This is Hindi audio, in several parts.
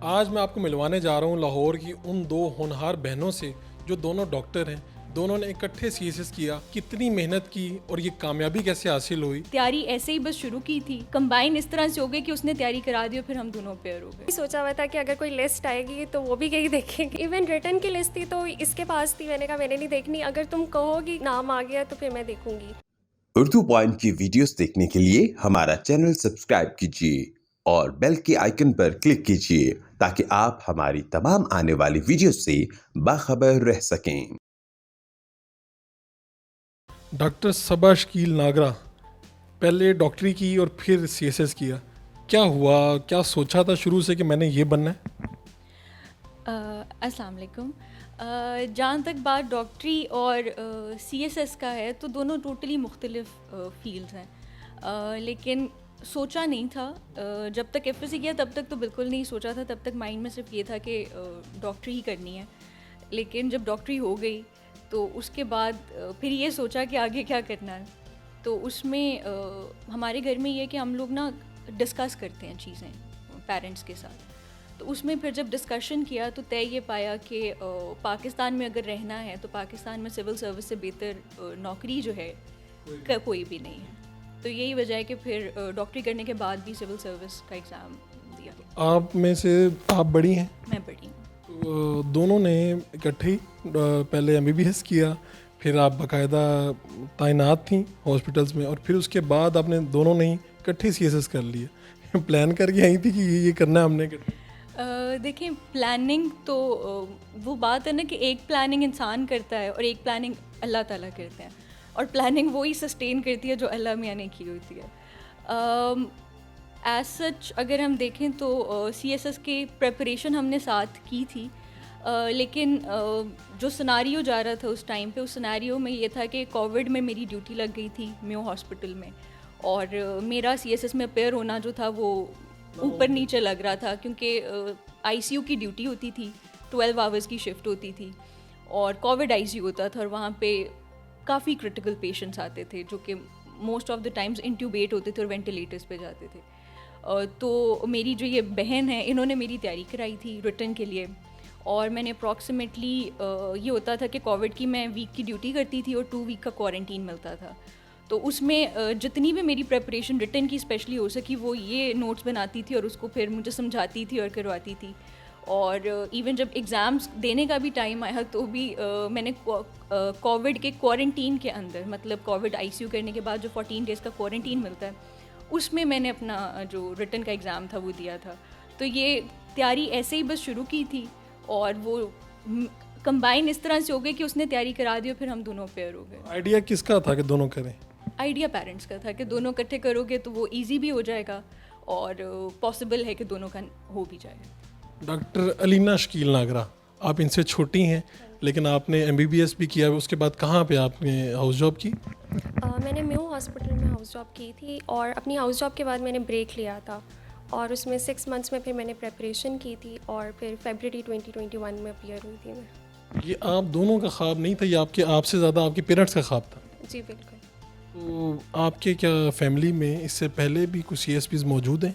आज मैं आपको मिलवाने जा रहा हूँ लाहौर की उन दो होनहार बहनों से जो दोनों डॉक्टर हैं। दोनों ने इकट्ठे सीएसएस किया, कितनी मेहनत की और ये कामयाबी कैसे हासिल हुई। तैयारी ऐसे ही बस शुरू की थी, कंबाइन इस तरह से हो गई कि उसने तैयारी करा दी और फिर हम दोनों पेयर हो गए। सोचा हुआ था कि अगर कोई लिस्ट आएगी तो वो भी कहीं देखेंगे। इवन रिटर्न की लिस्ट थी तो इसके पास थी, मैंने कहा मैंने नहीं देखनी, अगर तुम कहोगी नाम आ गया तो फिर मैं देखूंगी। उर्दू पॉइंट की वीडियोस देखने के लिए हमारा चैनल सब्सक्राइब कीजिए और बेल के आइकन पर क्लिक कीजिए ताकि आप हमारी तमाम आने वाली वीडियोस से बाखबर रह सकें। डॉक्टर सबा शकील नागरा, पहले डॉक्टरी की और फिर सीएसएस किया। क्या हुआ, क्या सोचा था शुरू से कि मैंने ये बनना है? अस्सलाम वालेकुम। जहाँ तक बात डॉक्टरी और सीएसएस का है तो दोनों टोटली मुख्तलिफ फील्ड्स हैं, लेकिन सोचा नहीं था। जब तक एफएससी किया तब तक तो बिल्कुल नहीं सोचा था, तब तक माइंड में सिर्फ ये था कि डॉक्टरी ही करनी है। लेकिन जब डॉक्टरी हो गई तो उसके बाद फिर ये सोचा कि आगे क्या करना है। तो उसमें हमारे घर में ये कि हम लोग ना डिस्कस करते हैं चीज़ें पेरेंट्स के साथ। तो उसमें फिर जब डिस्कशन किया तो तय ये पाया कि पाकिस्तान में अगर रहना है तो पाकिस्तान में सिविल सर्विस से बेहतर नौकरी जो है कोई भी नहीं है। तो यही वजह है कि फिर डॉक्टरी करने के बाद भी सिविल सर्विस का एग्ज़ाम दिया। आप में से आप बड़ी हैं, मैं पढ़ी हूँ। दोनों ने इकट्ठे ही पहले एमबीबीएस किया, फिर आप बाकायदा तैनात थी हॉस्पिटल्स में और फिर उसके बाद आपने दोनों ने ही इकट्ठे सीएसएस कर लिया। प्लान करके आई थी कि ये करना है हमने। देखिए, प्लानिंग तो वो बात है ना कि एक प्लानिंग इंसान करता है और एक प्लानिंग अल्लाह ताला करते हैं, और प्लानिंग वो ही सस्टेन करती है जो अल्लाह मियाँ ने की होती है। एज सच अगर हम देखें तो सीएसएस की प्रेपरेशन हमने साथ की थी, लेकिन जो सिनारियो जा रहा था उस टाइम पे, उस सिनारियो में ये था कि कोविड में मेरी ड्यूटी लग गई थी मेयो हॉस्पिटल में, और मेरा सीएसएस में पेयर होना जो था वो ऊपर नीचे लग रहा था, क्योंकि आईसीयू की ड्यूटी होती थी, 12 आवर्स की शिफ्ट होती थी और कोविड आईसीयू होता था, और वहाँ पे काफ़ी क्रिटिकल पेशेंट्स आते थे जो कि most of the times intubate होते थे और वेंटिलेटर्स पे जाते थे। तो मेरी जो ये बहन है, इन्होंने मेरी तैयारी कराई थी रिटर्न के लिए, और मैंने अप्रॉक्सीमेटली ये होता था कि कोविड की मैं वीक की ड्यूटी करती थी और 2 वीक का क्वारंटीन मिलता था। तो उसमें जितनी भी मेरी प्रेपरेशन रिटर्न की स्पेशली हो सकी वो ये नोट्स बनाती थी और उसको फिर मुझे समझाती थी और करवाती थी। और इवन जब एग्ज़ाम्स देने का भी टाइम आया तो भी मैंने कोविड के क्वारंटीन के अंदर, मतलब कोविड आईसीयू करने के बाद जो 14 डेज़ का क्वारंटीन मिलता है, उसमें मैंने अपना जो रिटर्न का एग्ज़ाम था वो दिया था। तो ये तैयारी ऐसे ही बस शुरू की थी और वो कंबाइन इस तरह से हो गई कि उसने तैयारी करा दी और फिर हम दोनों पेयर हो गए। आइडिया किसका था कि दोनों करें? आइडिया पेरेंट्स का था कि दोनों इकट्ठे करोगे तो वो इजी भी हो जाएगा और पॉसिबल है कि दोनों का हो भी जाएगा। डॉक्टर अलीना शकील नागरा, आप इनसे छोटी हैं लेकिन आपने एमबीबीएस भी किया, उसके बाद कहाँ पे आपने हाउस जॉब की? मैंने मेयो हॉस्पिटल में हाउस जॉब की थी और अपनी हाउस जॉब के बाद मैंने ब्रेक लिया था और उसमें 6 मंथ्स में फिर मैंने प्रेपरेशन की थी और फिर फरवरी 2021 में अपीयर हुई थी मैं। ये आप दोनों का ख्वाब नहीं था, ये आपसे ज़्यादा आपके पेरेंट्स का ख्वाब था? जी बिल्कुल। तो आपके क्या फैमिली में इससे पहले भी कुछ सीएसपीज मौजूद हैं?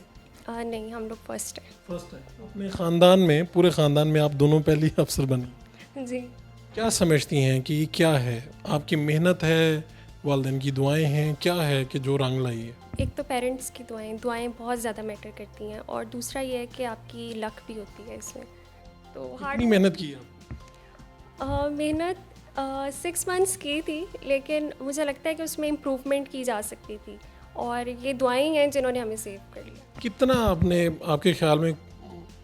नहीं, हम लोग फर्स्ट हैं। फर्स्ट है। अपने ख़ानदान में, पूरे ख़ानदान में आप दोनों पहली अफसर बनी। जी। क्या समझती हैं कि क्या है? आपकी मेहनत है, वालिदैन की दुआएं हैं, क्या है कि जो रंग लाई है? एक तो पेरेंट्स की दुआएं बहुत ज़्यादा मैटर करती हैं और दूसरा ये है कि आपकी लक भी होती है इसमें। तो कितनी मेहनत की आप? मेहनत 6 मंथ्स की थी, लेकिन मुझे लगता है कि उसमें इम्प्रूवमेंट की जा सकती थी और ये दुआएं हैं जिन्होंने हमें सेव कर लिया। कितना आपने, आपके ख्याल में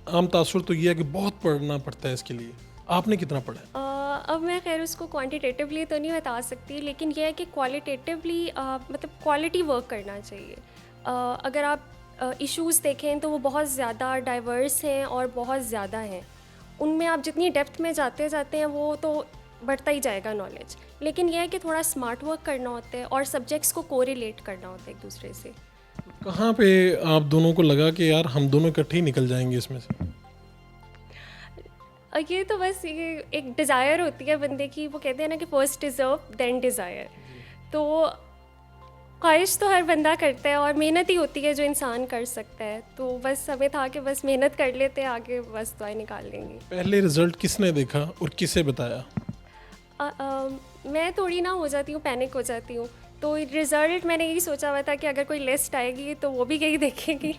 आम तासुर तो ये है कि बहुत पढ़ना पड़ता है इसके लिए, आपने कितना पढ़ा है? अब मैं खैर उसको क्वांटिटेटिवली तो नहीं बता सकती, लेकिन यह है कि क्वालिटेटिवली मतलब क्वालिटी वर्क करना चाहिए। अगर आप इश्यूज़ देखें तो वो बहुत ज़्यादा डाइवर्स हैं और बहुत ज़्यादा हैं, उनमें आप जितनी डेप्थ में जाते जाते हैं वो तो बढ़ता ही जाएगा नॉलेज, लेकिन यह है कि थोड़ा स्मार्ट वर्क करना होता है और सब्जेक्ट्स को कोरिलेट करना होता है एक दूसरे से। कहाँ पे आप दोनों को लगा कि यार हम दोनों इकट्ठे ही निकल जाएंगे इसमें से? ये तो बस ये एक डिज़ायर होती है बंदे की, वो कहते हैं ना कि फर्स्ट डिज़र्व देन डिज़ायर। तो ख्वाहिश तो हर बंदा करता है और मेहनत ही होती है जो इंसान कर सकता है, तो बस हमें था कि बस मेहनत कर लेते हैं, आगे बस दुआएं निकाल लेंगे। पहले रिजल्ट किसने देखा और किसे बताया? मैं थोड़ी ना हो जाती हूँ, पैनिक हो जाती हूँ, तो रिज़ल्ट मैंने यही सोचा हुआ था कि अगर कोई लिस्ट आएगी तो वो भी यही देखेगी,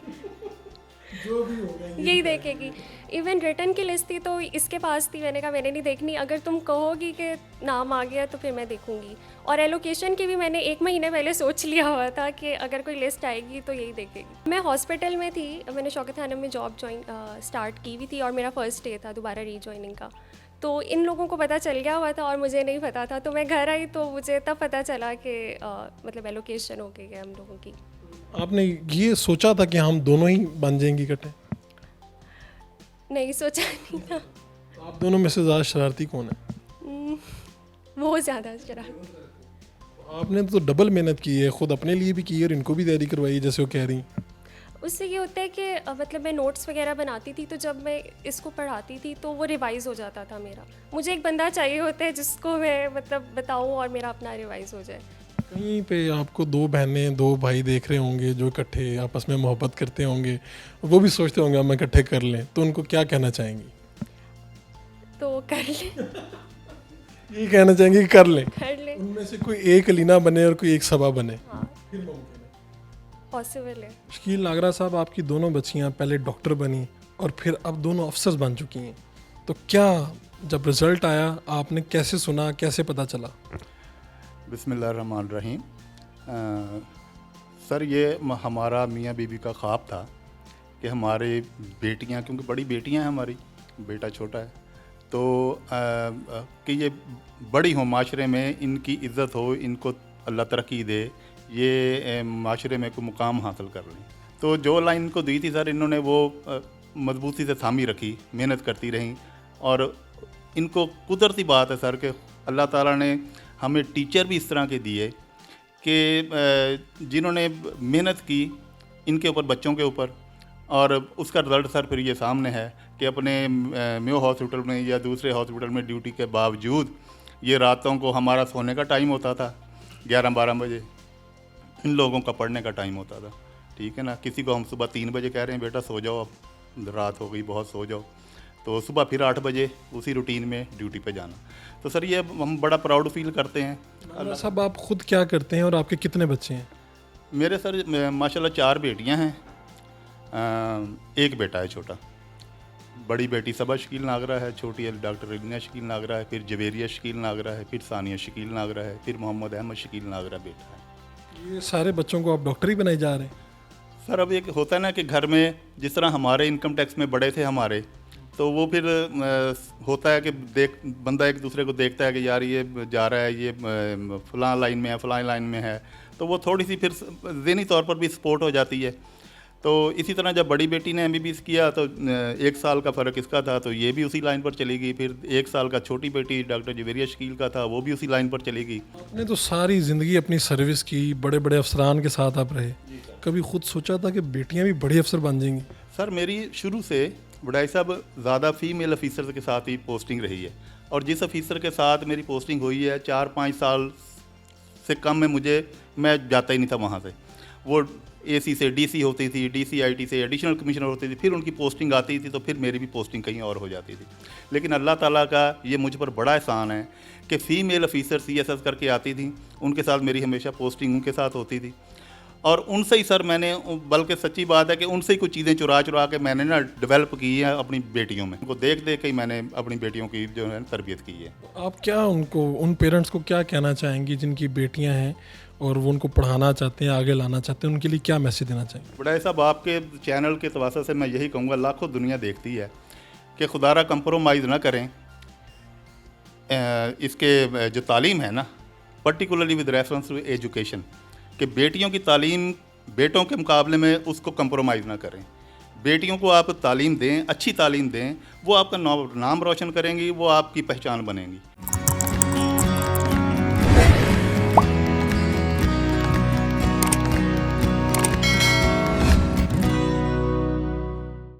जो भी होगा यही देखेगी। इवन रिटर्न की लिस्ट थी तो इसके पास थी, मैंने कहा मैंने नहीं देखनी, अगर तुम कहोगी कि नाम आ गया तो फिर मैं देखूंगी। और एलोकेशन की भी मैंने 1 महीने पहले सोच लिया हुआ था कि अगर कोई लिस्ट आएगी तो यही देखेगी। मैं हॉस्पिटल में थी, मैंने शौकत खानम में जॉब स्टार्ट की हुई थी और मेरा फर्स्ट डे था दोबारा रीजॉइनिंग का, तो इन लोगों को पता चल गया हुआ था और मुझे नहीं पता था, तो मैं घर आई तो मुझे तब पता चला कि मतलब एलोकेशन हो गई है हम लोगों की। आपने ये सोचा था कि हम दोनों ही बन जाएंगे इकट्ठे? नहीं सोचा नहीं था। आप दोनों में से ज़्यादा शरारती कौन है? वो ज़्यादा शरारत। आपने तो डबल मेहनत की है, खुद अपने लिए भी की है और इनको भी तैयारी करवाई जैसे वो कह रही। उससे ये होता है कि मतलब मैं नोट्स वगैरह बनाती थी तो जब मैं इसको पढ़ाती थी तो वो रिवाइज़ हो जाता था मेरा। मुझे एक बंदा चाहिए होता है जिसको मैं मतलब बताऊं और मेरा अपना रिवाइज़ हो जाए। कहीं पे आपको 2 बहनें 2 भाई देख रहे होंगे जो इकट्ठे आपस में मोहब्बत करते होंगे, वो भी सोचते होंगे हम इकट्ठे कर लें, तो उनको क्या कहना चाहेंगी? तो कर ले, ये कहना चाहेंगे कि कर लें, कर ले। उनमें से कोई एक अलीना बने और कोई एक सबा बने। हाँ, पॉसिबल है। शकील नागरा साहब, आपकी दोनों बच्चियां पहले डॉक्टर बनी और फिर अब दोनों अफसर बन चुकी हैं, तो क्या जब रिज़ल्ट आया आपने कैसे सुना, कैसे पता चला? बिस्मिल्लाहिर्रहमानिर्रहीम। सर ये हमारा मियाँ बीबी का ख्वाब था कि हमारी बेटियां, क्योंकि बड़ी बेटियां हैं हमारी, बेटा छोटा है, तो कि ये बड़ी हो, माशरे में इनकी इज़्ज़त हो, इनको अल्लाह तरक्की दे, ये माशरे में कोई मुकाम हासिल कर लें। तो जो लाइन इनको दी थी सर, इन्होंने वो मजबूती से थामी रखी, मेहनत करती रहीं, और इनको कुदरती बात है सर कि अल्लाह ताला ने हमें टीचर भी इस तरह के दिए कि जिन्होंने मेहनत की इनके ऊपर, बच्चों के ऊपर, और उसका रिज़ल्ट सर फिर ये सामने है कि अपने मेयो हॉस्पिटल में या दूसरे हॉस्पिटल में ड्यूटी के बावजूद ये रातों को, हमारा सोने का टाइम होता था 11-12 बजे, इन लोगों का पढ़ने का टाइम होता था, ठीक है ना। किसी को हम सुबह 3 बजे कह रहे हैं बेटा सो जाओ, अब रात हो गई बहुत, सो जाओ, तो सुबह फिर 8 बजे उसी रूटीन में ड्यूटी पे जाना। तो सर ये हम बड़ा प्राउड फील करते हैं। नागरा साहब, आप खुद क्या करते हैं और आपके कितने बच्चे हैं? मेरे सर माशाल्लाह 4 बेटियां हैं, 1 बेटा है छोटा। बड़ी बेटी सबा शकील नागरा है, छोटी है डॉक्टर रवीना शकील नागरा है, फिर जवेरिया शकील नागरा है, फिर सानिया शकील नागरा है, फिर मोहम्मद अहमद शकील नागरा बेटा है। ये सारे बच्चों को आप डॉक्टर ही बनाए जा रहे हैं? सर अब एक होता है ना कि घर में जिस तरह हमारे इनकम टैक्स में बड़े थे हमारे, तो वो फिर होता है कि बंदा एक दूसरे को देखता है कि यार ये जा रहा है, ये फ़लाँ लाइन में है, फ़लाँ लाइन में है, तो वो थोड़ी सी फिर ज़हनी तौर पर भी सपोर्ट हो जाती है। तो इसी तरह जब बड़ी बेटी ने MBBS किया तो 1 साल का फ़र्क इसका था, तो ये भी उसी लाइन पर चली गई। फिर 1 साल का छोटी बेटी डॉक्टर जवेरिया शकील का था, वो भी उसी लाइन पर चली गई। आपने तो सारी ज़िंदगी अपनी सर्विस की, बड़े बड़े अफसरान के साथ आप रहे, कभी खुद सोचा था कि बेटियां भी बड़े अफसर बन जाएंगी? सर मेरी शुरू से बड़ाई साहब ज़्यादा फ़ीमेल ऑफिसर के साथ ही पोस्टिंग रही है, और जिस ऑफिसर के साथ मेरी पोस्टिंग हुई है 4-5 साल से कम में मैं जाता ही नहीं था वहाँ से। वो AC से DC होती थी, DCIT से एडिशनल कमिश्नर होती थी, फिर उनकी पोस्टिंग आती थी तो फिर मेरी भी पोस्टिंग कहीं और हो जाती थी। लेकिन अल्लाह ताला का ये मुझ पर बड़ा एहसान है कि फ़ीमेल ऑफिसर CSS करके आती थी, उनके साथ मेरी हमेशा पोस्टिंग उनके साथ होती थी, और उनसे ही सर मैंने, बल्कि सच्ची बात है कि उनसे ही कुछ चीज़ें चुरा के मैंने ना डेवलप की है अपनी बेटियों में। उनको देख के ही मैंने अपनी बेटियों की जो है तरबियत की है। आप क्या उन पेरेंट्स को क्या कहना चाहेंगी जिनकी बेटियां हैं और वो उनको पढ़ाना चाहते हैं, आगे लाना चाहते हैं, उनके लिए क्या मैसेज देना चाहेंगे? बड़ा साहब आपके चैनल के तवासा से मैं यही कहूँगा, लाखों दुनिया देखती है कि खुदारा कंप्रोमाइज़ ना करें। इसके जो तालीम है ना, particularly with reference to education, कि बेटियों की तालीम बेटों के मुकाबले में उसको कंप्रोमाइज़ ना करें। बेटियों को आप तालीम दें, अच्छी तालीम दें, वो आपका नाम रोशन करेंगी, वो आपकी पहचान बनेंगी।